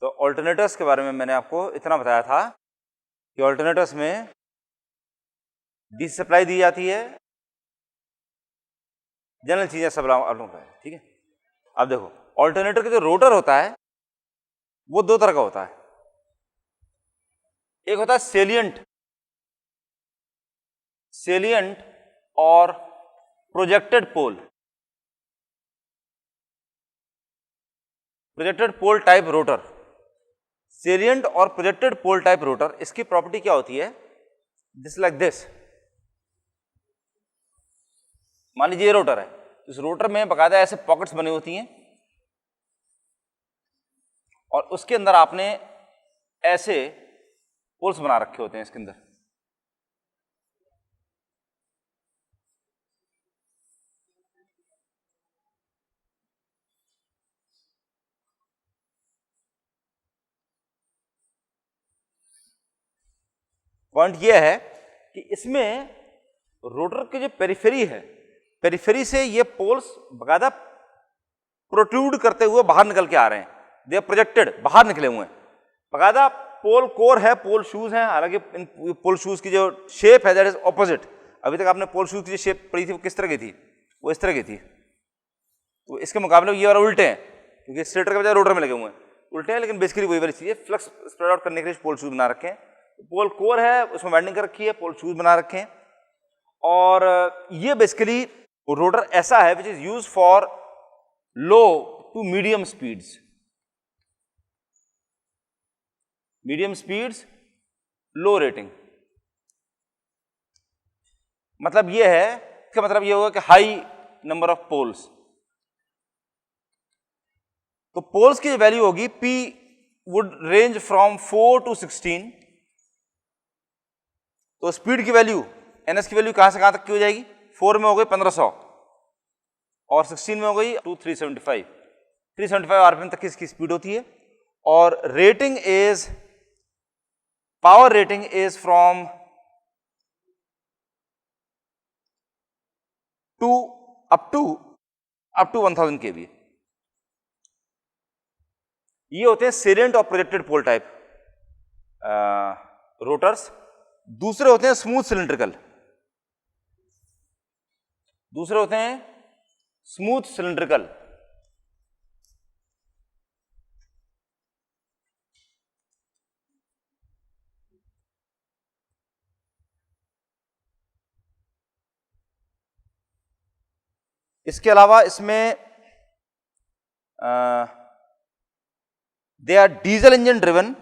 तो ऑल्टरनेटर्स के बारे में मैंने आपको इतना बताया था कि ऑल्टरनेटर्स में डीसी सप्लाई दी जाती है, जनरल चीजें सब आप लोगों का है, ठीक है। अब देखो ऑल्टरनेटर का जो रोटर होता है वो दो तरह का होता है, एक होता है सेलिएंट और प्रोजेक्टेड पोल टाइप रोटर। सेलिएंट और प्रोजेक्टेड पोल टाइप रोटर, इसकी प्रॉपर्टी क्या होती है, दिस लाइक दिस। मान लीजिए ये रोटर है, इस रोटर में बकायदा ऐसे पॉकेट्स बनी होती हैं और उसके अंदर आपने ऐसे पोल्स बना रखे होते हैं इसके अंदर। पॉइंट ये है कि इसमें रोटर के जो पेरिफेरी से ये पोल्स बकायदा प्रोट्रूड करते हुए बाहर निकल के आ रहे हैं, दे आर प्रोजेक्टेड, बाहर निकले हुए हैं। बकायदा पोल कोर है, पोल शूज हैं, हालांकि इन पोल शूज की जो शेप है दैट इज ऑपोजिट। अभी तक आपने पोल शूज की जो शेप पढ़ी थी वो किस तरह की थी, वो इस तरह की थी। तो इसके मुकाबले ये और उल्टे हैं, क्योंकि स्टेटर के बजाय रोटर में लगे हुए हैं, उल्टे हैं, लेकिन बेसिकली वही वाली चीज है। फ्लक्स स्प्रेड आउट करने के लिए पोल शूज बना रखे हैं। पोल कोर है, उसमें वाइंडिंग कर रखी है, पोल शूज बना रखे हैं। और ये बेसिकली रोटर ऐसा है which is use for low to medium speeds, low rating. मतलब ये है, इसका मतलब ये होगा कि हाई नंबर ऑफ पोल्स। तो पोल्स की वैल्यू होगी P would range from 4 to 16। तो स्पीड की वैल्यू, NS की वैल्यू कहां से कहां तक की हो जाएगी, 4 में हो गई 1500 और 16 में हो गई 375 आरपीएम तक की इसकी स्पीड होती है। और rating is, power rating is from 2 up to 1000 kV। ये होते हैं सेलिएंट और प्रोजेक्टेड पोल टाइप रोटर्स। दूसरे होते हैं स्मूथ सिलिंड्रिकल। इसके अलावा इसमें they are diesel engine driven,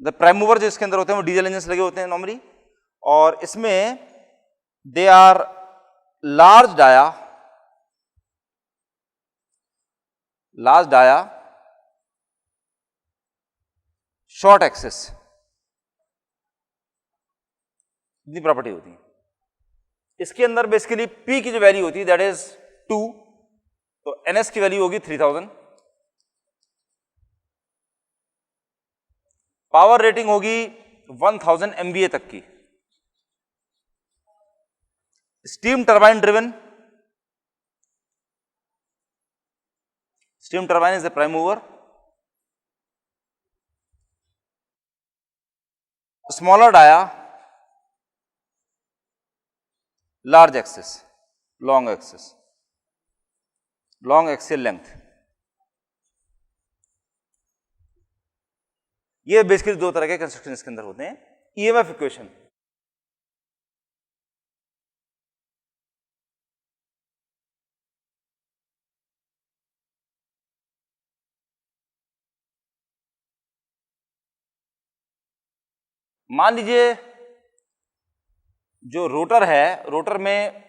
the prime mover जो इसके अंदर होते हैं वो डीजल इंजन लगे होते हैं नॉर्मली। और इसमें they are large dia short axis, इतनी प्रॉपर्टी होती है। इसके अंदर बेसिकली P की जो वैल्यू होती है दैट इज 2, तो NS की वैल्यू होगी 3000। पावर रेटिंग होगी 1000 MVA तक की। Steam turbine is the prime mover. Smaller dia, large axis, long axial length. ये बेसिकली दो तरह के कंस्ट्रक्शन इसके अंदर होते हैं। EMF इक्वेशन, मान लीजिए जो रोटर है, रोटर में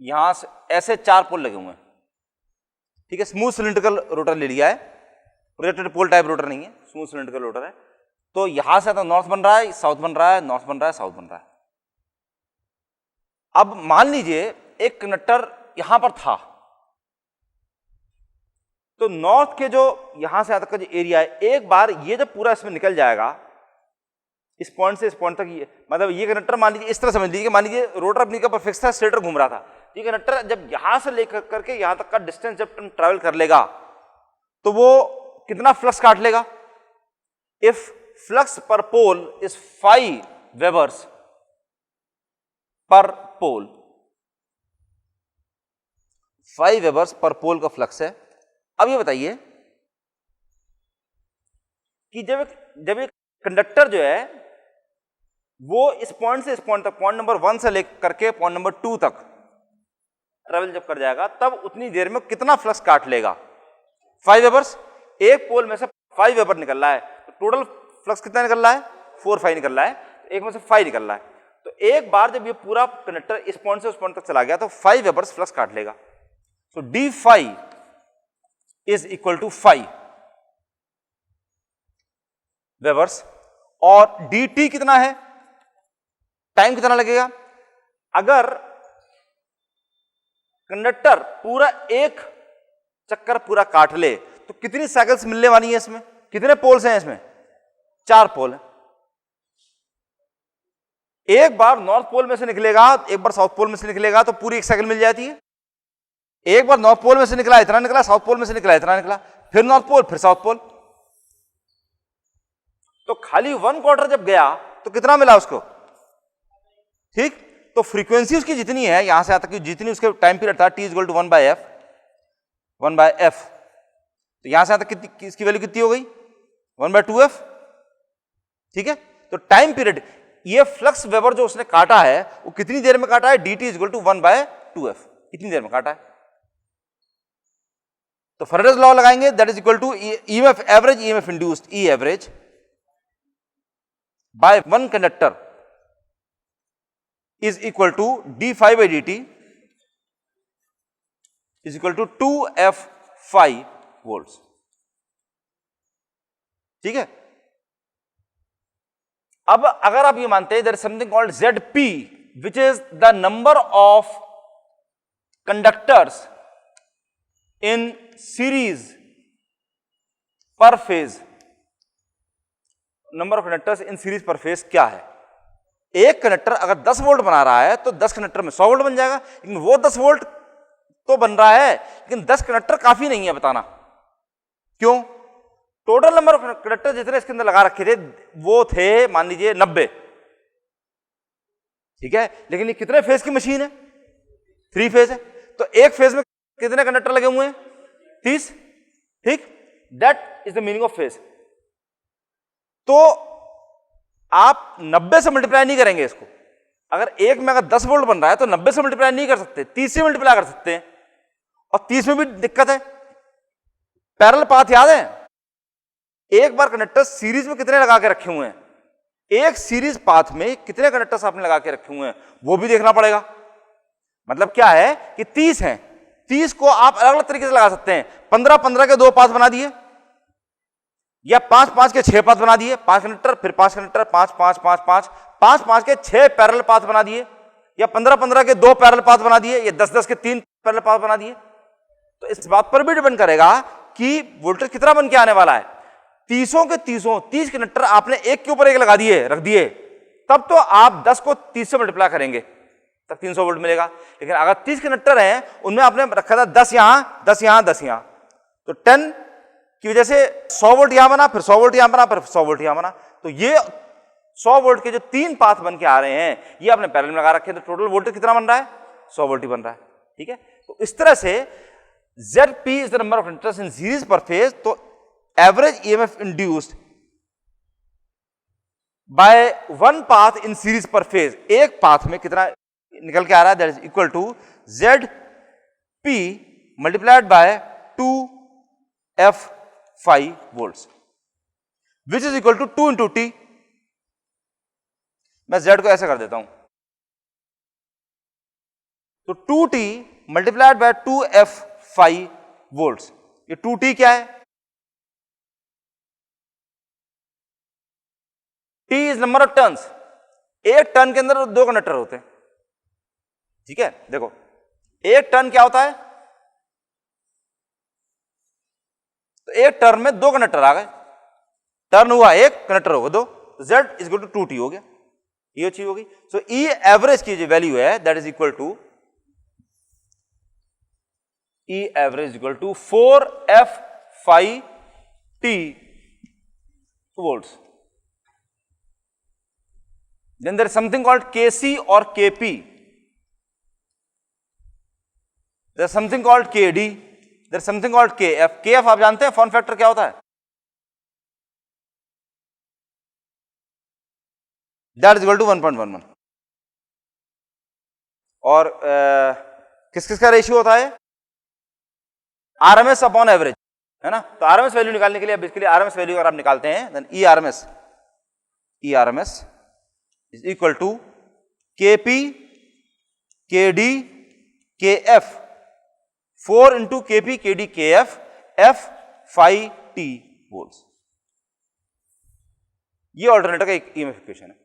यहां से ऐसे 4 पोल लगे हुए हैं, ठीक है। स्मूथ सिलिंड्रिकल रोटर ले लिया है, प्रोजेक्टेड पोल टाइप रोटर नहीं है, स्मूथ सिलिंड्रिकल रोटर है। तो यहां से तो नॉर्थ बन रहा है, साउथ बन रहा है, नॉर्थ बन रहा है, साउथ बन रहा है। अब मान लीजिए एक कंडक्टर यहां पर था, तो नॉर्थ के जो यहां से तक का जो एरिया है, एक बार ये जब पूरा इसमें निकल जाएगा, इस पॉइंट से इस पॉइंट तक, ये मतलब ये कंडक्टर मान लीजिए इस तरह समझ लीजिए, मान लीजिए रोटर अपनी का फिक्स था, स्टेटर घूम रहा था, ये कंडक्टर जब यहां से लेकर करके यहां तक का डिस्टेंस जब ट्रेवल कर लेगा तो वो कितना फ्लक्स काट लेगा? इफ फ्लक्स पर पोल इज 5 वेबर्स पर पोल, 5 वेबर्स पर पोल का फ्लक्स है। अब ये बताइए कि जब एक कंडक्टर जो है वो इस पॉइंट से इस पॉइंट तक, पॉइंट नंबर 1 से लेकर के पॉइंट नंबर 2 तक ट्रेवल जब कर जाएगा तब उतनी देर में कितना फ्लक्स काट लेगा? 5 वेबर्स। एक पोल में से 5 वेबर निकल रहा है तो टोटल फ्लक्स कितना निकल रहा है? 4-5 निकल रहा है, तो एक में से 5 निकल रहा है। तो एक बार जब ये पूरा कंडक्टर इस पॉइंट से उस पॉइंट तक चला गया तो 5 वेबर्स फ्लक्स काट लेगा। तो d5 is equal to 5 webers. और dt कितना है? टाइम कितना लगेगा? अगर कंडक्टर पूरा एक चक्कर पूरा काट ले तो कितनी साइकिल्स मिलने वाली है इसमें? कितने पोल्स हैं इसमें? 4 पोल हैं। एक बार नॉर्थ पोल में से निकलेगा, एक बार साउथ पोल में से निकलेगा तो पूरी एक साइकिल मिल जाती है। एक बार नॉर्थ पोल में से निकला इतना निकला, साउथ पोल में से निकला इतना निकला, फिर नॉर्थ पोल फिर साउथ पोल, तो खाली 1 क्वार्टर जब गया तो कितना मिला उसको? ठीक। तो फ्रीक्वेंसी उसकी जितनी है यहां से यहां तक जितनी उसके टाइम पीरियड था t इक्वल टू 1/f, तो यहां से यहां तक इसकी वैल्यू कितनी हो गई? 1/2f। ठीक है। तो टाइम पीरियड ये फ्लक्स वेबर जो उसने काटा है वो कितनी देर में काटा है? dt इक्वल टू 1/2f, इतनी देर में काटा है। तो फैराडेज लॉ लगाएंगे, that is equal to EMF average, EMF induced, E average by one conductor is equal to d5 by dt is equal to 2f5 volts। ठीक है। अब अगर आप ये मानते हैं there is something called zp which is the number of conductors in series per phase, number of conductors in series per phase क्या है? एक कंडक्टर अगर 10 वोल्ट बना रहा है तो 10 कंडक्टर में 100 वोल्ट बन जाएगा, लेकिन वो 10 वोल्ट तो बन रहा है लेकिन 10 कंडक्टर काफी नहीं है बताना। क्यों? टोटल नंबर ऑफ कंडक्टर जितने इसके अंदर लगा रखे थे वो थे मान लीजिए 90। ठीक है। लेकिन ये कितने फेज की मशीन है? 3 फेज है, तो एक फेज में कितने कंडक्टर लगे हुए हैं? 30। ठीक। That is the meaning of phase. तो आप 90 से मल्टीप्लाई नहीं करेंगे इसको। अगर एक में अगर 10 वोल्ट बन रहा है तो 90 से मल्टीप्लाई नहीं कर सकते, 30 से मल्टीप्लाई कर सकते हैं। और 30 में भी दिक्कत है, पैरेलल पाथ याद है? एक बार कंडक्टर सीरीज में कितने लगा के रखे हुए हैं? एक सीरीज पाथ में कितने कंडक्टर्स आपने लगा के रखे हुए हैं वो भी देखना पड़ेगा। मतलब क्या है कि 30 हैं, 30 को आप अलग अलग तरीके से लगा सकते हैं। 15-15 के 2 पाथ बना दिए, या 5-5 के 6 पाथ बना दिए, 5 कंडक्टर फिर 5 कंडक्टर, 5-5-5-5, 5-5 के 6 पैरेलल पाथ बना दिए, या 15-15 के 2 पैरेलल पाथ बना दिए, या 10-10 के 3 पैरेलल पाथ बना दिए। तो इस बात पर भी डिपेंड करेगा कि वोल्टेज कितना बन के आने वाला है। 30 कंडक्टर आपने एक के ऊपर एक लगा दिए, रख दिए, तब तो आप 10 को 30 से मल्टीप्लाई करेंगे तब 300 वोल्ट मिलेगा। लेकिन अगर 30 कंडक्टर हैं उनमें आपने रखा था 10 यहां 10 यहां 10 यहां, तो 10 की वजह से 100 वोल्ट यहां बना, फिर 100 वोल्ट यहां बना, फिर 100 वोल्ट यहां बना। तो ये 100 वोल्ट के जो 3 पाथ बन के आ रहे हैं ये आपने पैरेलल में लगा रखे हैं, तो टोटल वोल्टेज कितना बन रहा है? 100 वोल्ट ही बन रहा है। ठीक है। तो इस तरह से Zp is the number of conductors in series per phase. तो average EMF induced by one path in series per phase, एक पाथ में कितना निकल के आ रहा है? That is equal to Zp multiplied by 2f5 volts which is equal to 2 into t। मैं Z को ऐसे कर देता हूं, तो 2t multiplied by 2f5 volts। ये 2t क्या है? t is number of turns. एक टर्न के अंदर 2 कंडक्टर होते हैं। ठीक है। देखो एक टर्न क्या होता है? तो एक टर्न में 2 कंडक्टर आ गए, टर्न हुआ एक, कंडक्टर हो गए 2, Z is equal to 2t हो गया, ये चीज होगी। सो ई एवरेज की जो वैल्यू है that is equal to E average equal to 4F phi T volts. Then there is something called Kc or Kp. There is something called Kd. There is something called Kf. Kf आप जानते हैं form factor क्या होता है? That is equal to 1.11. और किस किस का रेशियो होता है? RMS अपॉन एवरेज, है ना? तो RMS वैल्यू निकालने के लिए बेसिकली RMS वैल्यू अगर आप निकालते हैं then ERMS is equal to Kp Kd Kf 4 into Kp Kd Kf F phi T volts. ये ऑल्टरनेटर का एक EMF इक्वेशन है.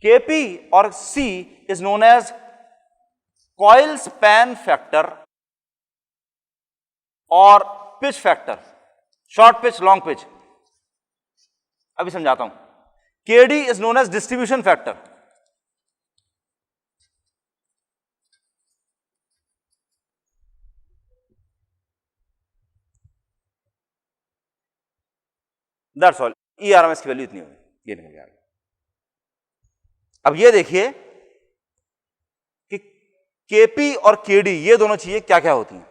Kp or C is known as coil span factor or pitch factor, short pitch, long pitch. अभी समझाता हूं. Kd is known as distribution factor. That's all. ERMS की value इतनी होगी, ये निकल गया. अब ये देखिए कि Kp और Kd ये दोनों चीजें क्या क्या होती हैं.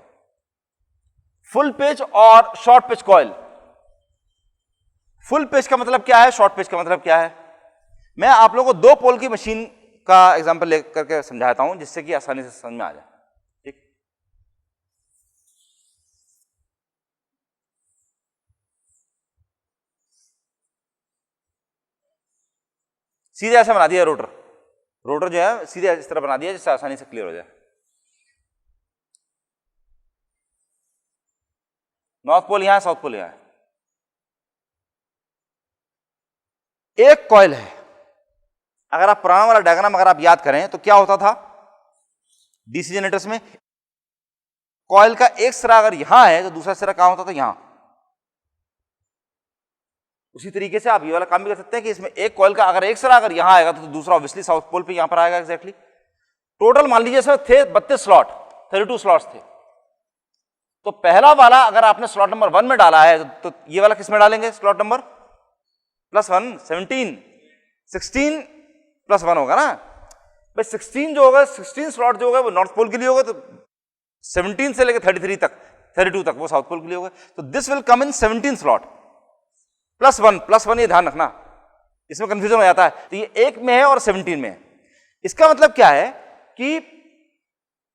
फुल पिच और short pitch coil. Full pitch का मतलब क्या है, शॉर्ट पिच का मतलब क्या है? मैं आप लोगों को 2 पोल की मशीन का एग्जांपल लेकर के समझाता हूं जिससे कि आसानी से समझ में आ जाए. ठीक, सीधे ऐसा बना दिया रोटर. रोटर जो है सीधे इस तरह बना दिया जिससे आसानी से क्लियर हो जाए. नॉर्थ पोल यहां है, साउथ पोल यहां है. एक कॉइल है. अगर आप पुराना वाला डायग्राम अगर आप याद करें तो क्या होता था डीसी जनरेटर्स में, कॉइल का एक सिरा अगर यहां है तो दूसरा सिरा कहां होता था, यहां. उसी तरीके से आप ये वाला काम भी कर सकते हैं कि इसमें एक कॉइल का अगर एक सिरा अगर यहां आएगा तो दूसरा ऑब्वियसली साउथ पोल पे यहां पर आएगा. एग्जैक्टली. टोटल मान लीजिए इसमें थे 32 स्लॉट, 32 स्लॉट्स थे. तो पहला वाला अगर आपने स्लॉट नंबर 1 में डाला है तो ये वाला किस में डालेंगे? स्लॉट नंबर +1 17 16 +1 होगा ना भाई. 16 जो होगा, 16 स्लॉट जो होगा वो नॉर्थ पोल के लिए होगा, तो 17 से लेकर 33 तक 32 तक वो साउथ पोल के लिए होगा. तो this will come in 17 slot +1 ये ध्यान रखना, इसमें कंफ्यूजन हो जाता है. तो ये 1 में है और 17 में है. इसका मतलब क्या है कि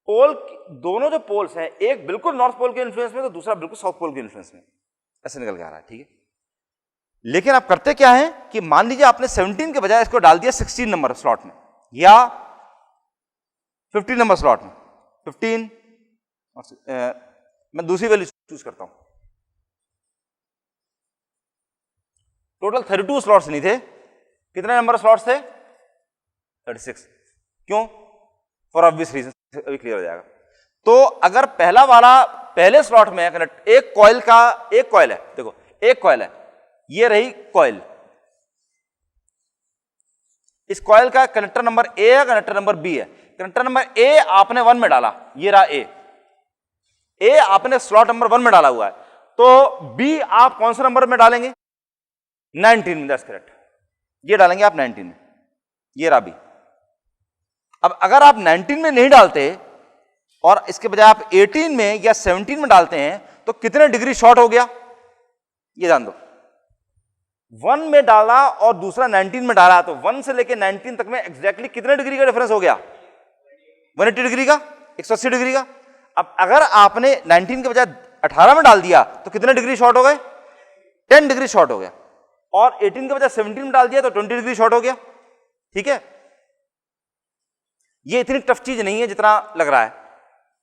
पोल, दोनों जो पोल्स हैं एक बिल्कुल नॉर्थ पोल के इन्फ्लुएंस में तो दूसरा बिल्कुल साउथ पोल के इन्फ्लुएंस में, ऐसे निकल के आ रहा है. ठीक है, लेकिन आप करते क्या है कि मान लीजिए आपने 17 के बजाय इसको डाल दिया 16 नंबर स्लॉट में या 15 नंबर स्लॉट में. 15 मैं दूसरी वैल्यू चूज करता हूं. टोटल 32 स्लॉट्स नहीं थे. कितने नंबर स्लॉट्स थे? 36. क्यों? फॉर ऑब्वियस रीजन, अभी क्लियर हो जाएगा. तो अगर पहला वाला पहले स्लॉट में कनेक्ट, एक कॉइल है, देखो एक कॉइल है, ये रही कॉइल. इस कॉइल का कनेक्टर नंबर ए है, कनेक्टर नंबर बी है. कनेक्टर नंबर ए आपने 1 में डाला, ये रहा ए आपने स्लॉट नंबर 1 में डाला हुआ है. तो बी आप कौन सा नंबर में डालेंगे? 19 में. That's correct. ये डालेंगे आप 19 में, ये रहा बी. अब अगर आप 19 में नहीं डालते और इसके बजाय आप 18 में या 17 में डालते हैं तो कितने डिग्री शॉर्ट हो गया ये जान दो. 1 में डाला और दूसरा 19 में डाला तो 1 से लेके 19 तक में एग्जैक्टली कितने डिग्री का डिफरेंस हो गया? 180 डिग्री का, 180 डिग्री का. अब अगर आपने 19 के बजाय 18 में डाल दिया तो कितने डिग्री शॉर्ट हो गए? 10 डिग्री शॉर्ट हो गया. और 18 के बजाय 17 में डाल दिया तो 20 डिग्री शॉर्ट हो गया. ठीक है, ये इतनी टफ चीज नहीं है जितना लग रहा है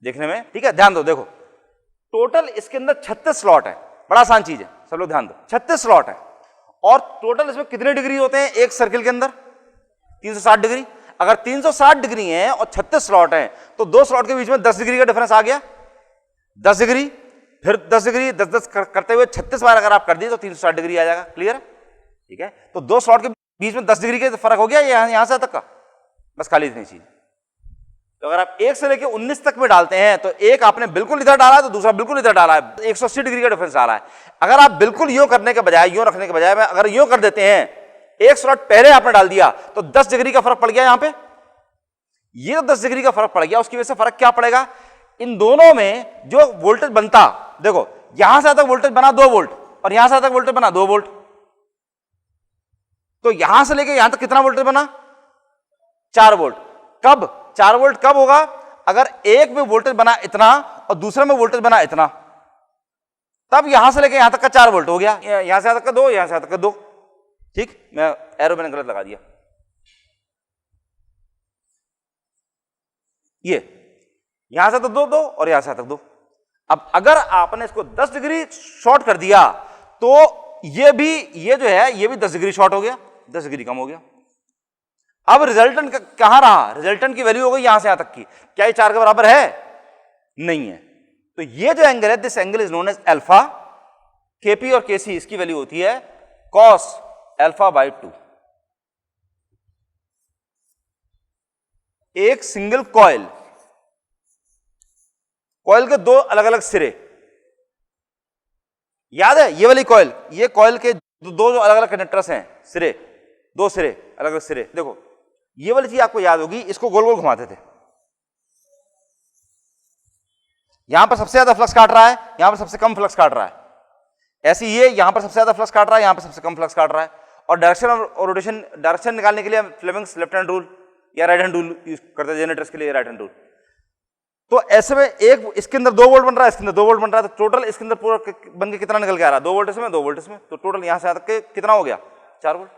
देखने में. ठीक है, ध्यान दो. देखो टोटल इसके अंदर 36 स्लॉट है. बड़ा आसान चीज है, सब लोग ध्यान दो. 36 स्लॉट है और टोटल इसमें कितने डिग्री होते हैं एक सर्किल के अंदर? 360 डिग्री. अगर 360 डिग्री है और 36 स्लॉट है तो 2 स्लॉट के बीच में 10 डिग्री का डिफरेंस आ गया. 10 डिग्री, फिर 10 डिग्री, 10 करते हुए 36 बार अगर आप कर दिए तो 360 डिग्री आ जाएगा. क्लियर है? ठीक है, तो 2 स्लॉट के बीच में 10 डिग्री का फर्क हो गया यहां से तक का, बस खाली इतनी चीज. तो अगर आप 1 से लेके 19 तक में डालते हैं तो एक आपने बिल्कुल इधर डाला है तो दूसरा बिल्कुल इधर डाला है, 180 डिग्री का डिफरेंस आ रहा है। अगर आप बिल्कुल यूं करने के बजाय, यूं रखने के बजाय में अगर यूं कर देते हैं, एक स्लॉट पहले आपने डाल दिया तो 10 डिग्री का फर्क पड़ गया। यहां पे ये तो 10 डिग्री का फर्क पड़ गया। उसकी वजह से फर्क क्या पड़ेगा, इन दोनों में जो वोल्टेज बनता, देखो यहां से तक वोल्टेज बना 2 वोल्ट और यहां से तक वोल्टेज बना 2 वोल्ट, तो यहां से लेके यहां तक कितना वोल्टेज बना, 4 वोल्ट। कब 4 वोल्ट कब होगा, अगर एक में वोल्टेज बना इतना और दूसरे में वोल्टेज बना इतना, तब यहां से लेके यहां तक का 4 वोल्ट हो गया। यहां से यहां तक का 2, यहां से यहां तक का 2। ठीक, मैं एरो मैंने गलत लगा दिया। ये यहां से तक 2 और यहां से तक 2। अब अगर आपने इसको 10 डिग्री शॉर्ट कर दिया तो ये जो है ये भी 10 डिग्री शॉर्ट हो गया, 10 डिग्री कम हो गया। अब रिजल्टेंट कहां रहा, रिजल्टेंट की वैल्यू हो गई यहां से यहां तक की। क्या ये 4 के बराबर है, नहीं है। तो ये जो एंगल है, this angle is known as alpha. KP और केसी इसकी वैल्यू होती है कॉस अल्फा बाई 2। एक सिंगल कॉइल के 2 अलग अलग सिरे, याद है ये वाली कॉइल, ये कॉइल के 2 जो अलग अलग कंडक्टर्स हैं, सिरे, 2 सिरे, अलग अलग सिरे। देखो ये वाली चीज आपको याद होगी, इसको गोल गोल घुमाते थे। यहां पर सबसे ज्यादा फ्लक्स काट रहा है, यहां पर सबसे कम फ्लक्स काट रहा है। ऐसे ये यहां पर सबसे ज्यादा फ्लक्स काट रहा है, यहां पर सबसे कम फ्लक्स काट रहा है। और डायरेक्शन और रोटेशन, डायरेक्शन निकालने के लिए फ्लेमिंग्स लेफ्ट हैंड रूल या राइट हैंड रूल यूज करते हैं, जनरेटर्स के लिए राइट हैंड रूल। तो ऐसे में एक इसके अंदर 2 वोल्ट बन रहा है, इसके अंदर 2 वोल्ट बन रहा है, तो टोटल इसके अंदर पूरा बन के कितना निकल के आ रहा है, 2 वोल्ट इसमें 2 वोल्ट इसमें, तो टोटल यहां से आकर के कितना हो गया, 4 वोल्ट।